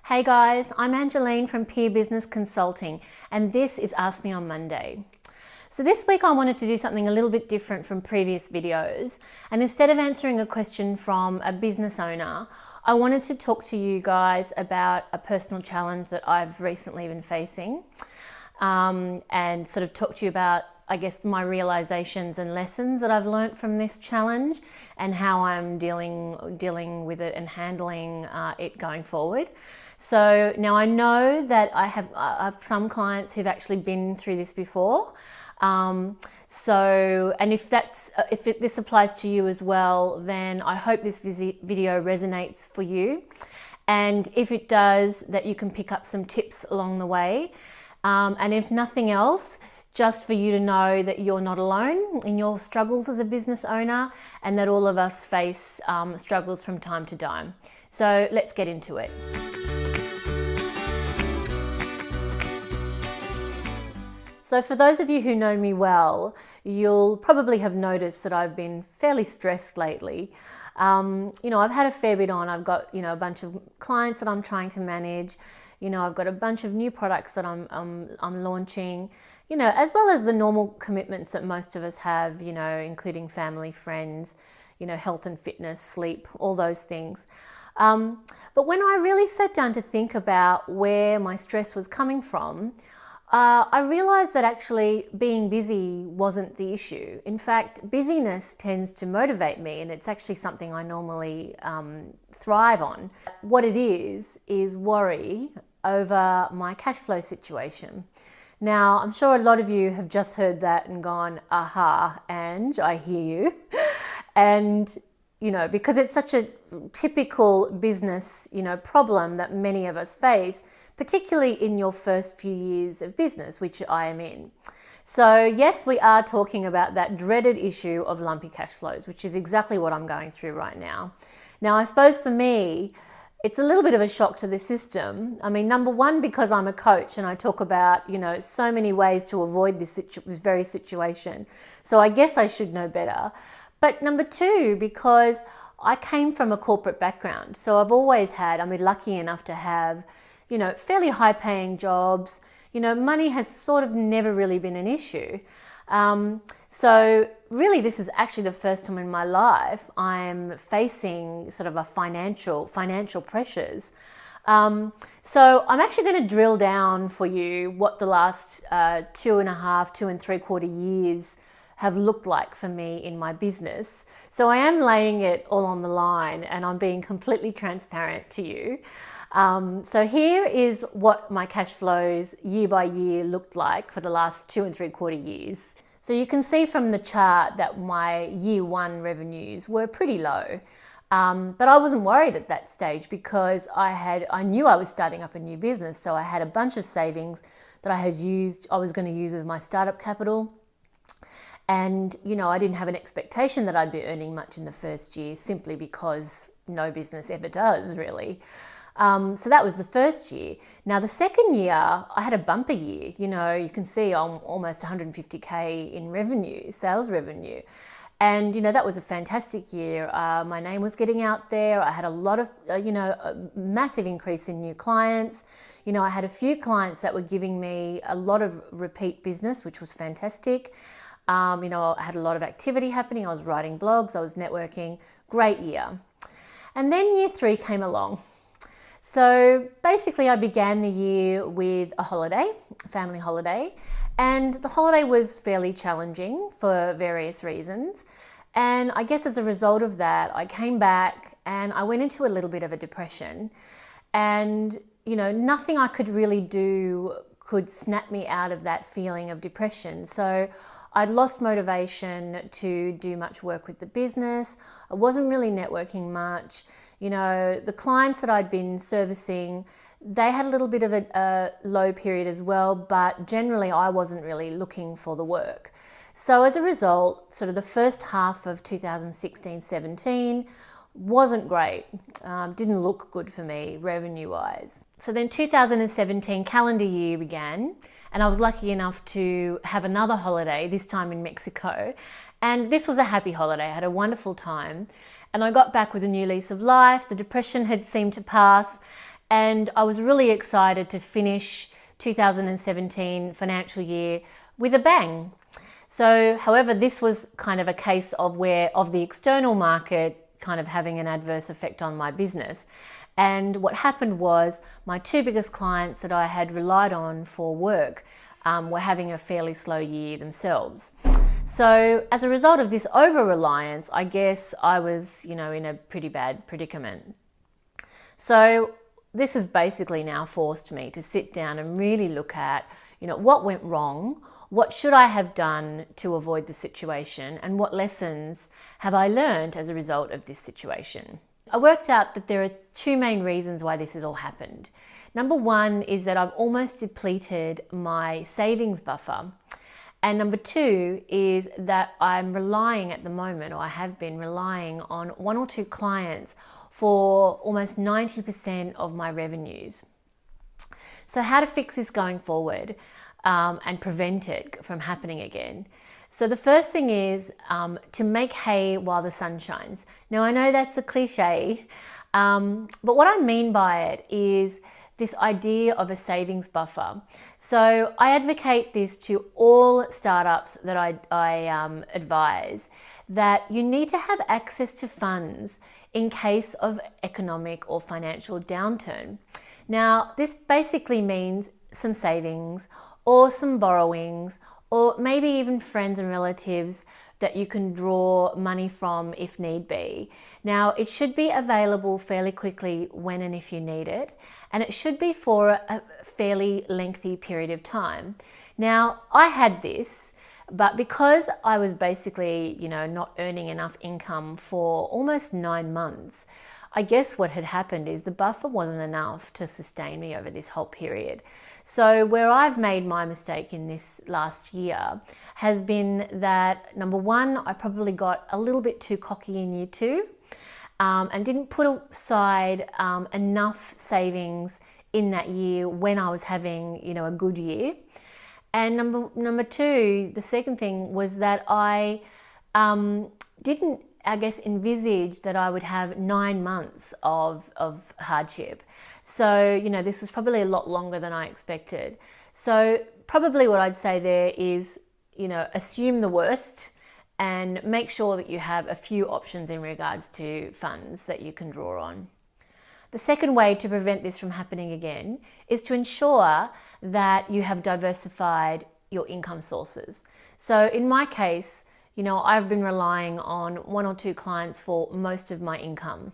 Hey guys, I'm Angeline from Peer Business Consulting, and this is Ask Me on Monday. So this week I wanted to do something a little bit different from previous videos, and instead of answering a question from a business owner, I wanted to talk to you guys about a personal challenge that I've recently been facing, and sort of talk to you about, I guess, my realizations and lessons that I've learnt from this challenge and how I'm dealing with it and handling it going forward. So now I know that I have some clients who've actually been through this before. And if this applies to you as well, then I hope this video resonates for you. And if it does, that you can pick up some tips along the way. And if nothing else, just for you to know that you're not alone in your struggles as a business owner, and that all of us face struggles from time to time. So let's get into it. So for those of you who know me well, you'll probably have noticed that I've been fairly stressed lately. I've had a fair bit on. I've got, a bunch of clients that I'm trying to manage. I've got a bunch of new products that I'm launching, as well as the normal commitments that most of us have, including family, friends, health and fitness, sleep, all those things. But when I really sat down to think about where my stress was coming from, I realized that actually being busy wasn't the issue. In fact, busyness tends to motivate me, and it's actually something I normally thrive on. What it is worry over my cash flow situation. Now, I'm sure a lot of you have just heard that and gone, aha, Ange, I hear you. And, because it's such a typical business, problem that many of us face, particularly in your first few years of business, which I am in. So yes, we are talking about that dreaded issue of lumpy cash flows, which is exactly what I'm going through right now. Now, I suppose for me, it's a little bit of a shock to the system. I mean, number one, because I'm a coach and I talk about, so many ways to avoid this very situation. So I guess I should know better. But number two, because I came from a corporate background. So I've always had, lucky enough to have, fairly high paying jobs. Money has sort of never really been an issue. So really, this is actually the first time in my life I'm facing sort of a financial pressures. So I'm actually going to drill down for you what the last 2 and 3/4 years have looked like for me in my business. So I am laying it all on the line, and I'm being completely transparent to you. So here is what my cash flows year by year looked like for the last 2 and 3/4 years. So you can see from the chart that my year one revenues were pretty low. But I wasn't worried at that stage because I knew I was starting up a new business. So I had a bunch of savings that I was going to use as my startup capital. And, I didn't have an expectation that I'd be earning much in the first year, simply because no business ever does, really. So that was the first year. Now, the second year, I had a bumper year. You can see I'm almost 150K in revenue, sales revenue. And, that was a fantastic year. My name was getting out there. I had a lot of, a massive increase in new clients. I had a few clients that were giving me a lot of repeat business, which was fantastic. I had a lot of activity happening. I was writing blogs, I was networking. Great year. And then year 3 came along. So basically I began the year with a family holiday, and the holiday was fairly challenging for various reasons. And I guess as a result of that, I came back and I went into a little bit of a depression, and, nothing I could really do could snap me out of that feeling of depression. So I'd lost motivation to do much work with the business. I wasn't really networking much. The clients that I'd been servicing, they had a little bit of a low period as well, but generally I wasn't really looking for the work. So as a result, sort of the first half of 2016-17 wasn't great. Didn't look good for me revenue-wise. So then 2017 calendar year began, and I was lucky enough to have another holiday, this time in Mexico. And this was a happy holiday. I had a wonderful time. And I got back with a new lease of life. The depression had seemed to pass. And I was really excited to finish 2017 financial year with a bang. So, however, this was kind of a case of the external market kind of having an adverse effect on my business. And what happened was my two biggest clients that I had relied on for work were having a fairly slow year themselves. So as a result of this over-reliance, I guess I was, in a pretty bad predicament. So this has basically now forced me to sit down and really look at, what went wrong, what should I have done to avoid the situation, and what lessons have I learned as a result of this situation. I worked out that there are two main reasons why this has all happened. Number one is that I've almost depleted my savings buffer. And number two is that I'm relying at the moment, or I have been relying on one or two clients for almost 90% of my revenues. So how to fix this going forward and prevent it from happening again? So the first thing is to make hay while the sun shines. Now I know that's a cliche, but what I mean by it is this idea of a savings buffer. So I advocate this to all startups that I advise, that you need to have access to funds in case of economic or financial downturn. Now this basically means some savings or some borrowings, or maybe even friends and relatives that you can draw money from if need be. Now, it should be available fairly quickly when and if you need it, and it should be for a fairly lengthy period of time. Now, I had this, but because I was basically, not earning enough income for almost 9 months, I guess what had happened is the buffer wasn't enough to sustain me over this whole period. So where I've made my mistake in this last year has been that, number one, I probably got a little bit too cocky in year two and didn't put aside enough savings in that year when I was having, a good year. And number two, the second thing was that I didn't, envisage that I would have 9 months of hardship. So, this was probably a lot longer than I expected. So probably what I'd say there is, assume the worst and make sure that you have a few options in regards to funds that you can draw on. The second way to prevent this from happening again is to ensure that you have diversified your income sources. So in my case, I've been relying on one or two clients for most of my income.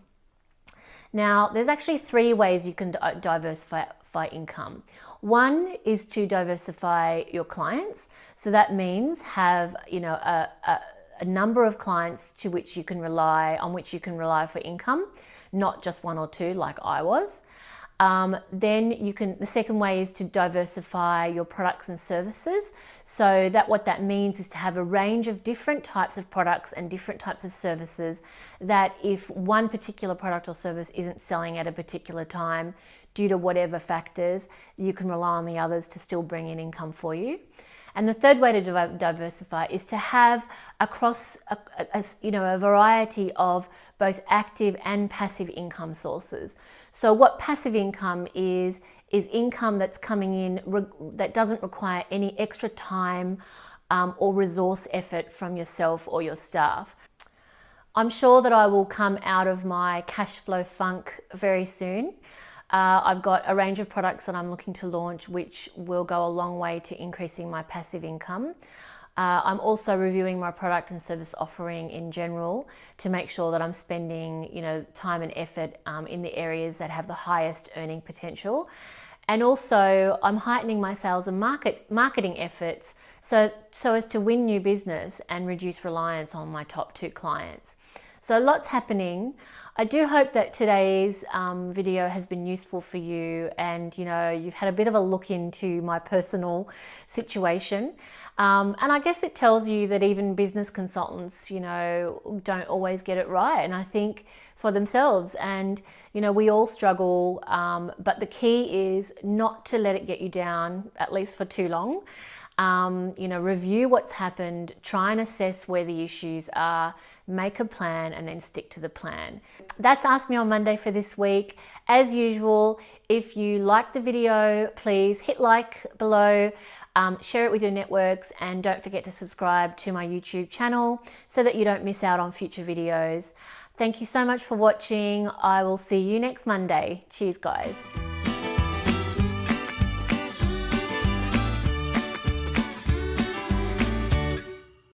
Now, there's actually 3 ways you can diversify income. One is to diversify your clients. So that means have, a number of clients on which you can rely for income, not just one or two like I was. Then the second way is to diversify your products and services. So what that means is to have a range of different types of products and different types of services, that if one particular product or service isn't selling at a particular time due to whatever factors, you can rely on the others to still bring in income for you. And the third way to diversify is to have across a variety of both active and passive income sources. So what passive income is income that's coming in that doesn't require any extra time or resource effort from yourself or your staff. I'm sure that I will come out of my cash flow funk very soon. I've got a range of products that I'm looking to launch which will go a long way to increasing my passive income. I'm also reviewing my product and service offering in general to make sure that I'm spending, time and effort in the areas that have the highest earning potential. And also I'm heightening my sales and marketing efforts so as to win new business and reduce reliance on my top 2 clients. So lots happening. I do hope that today's video has been useful for you, and you've had a bit of a look into my personal situation. And I guess it tells you that even business consultants, don't always get it right, and I think for themselves. And we all struggle, but the key is not to let it get you down, at least for too long. review what's happened, try and assess where the issues are, make a plan, and then stick to the plan. That's Ask Me on Monday for this week. As usual, if you like the video, please hit like below, share it with your networks, and don't forget to subscribe to my YouTube channel so that you don't miss out on future videos. Thank you so much for watching. I will see you next Monday. Cheers, guys.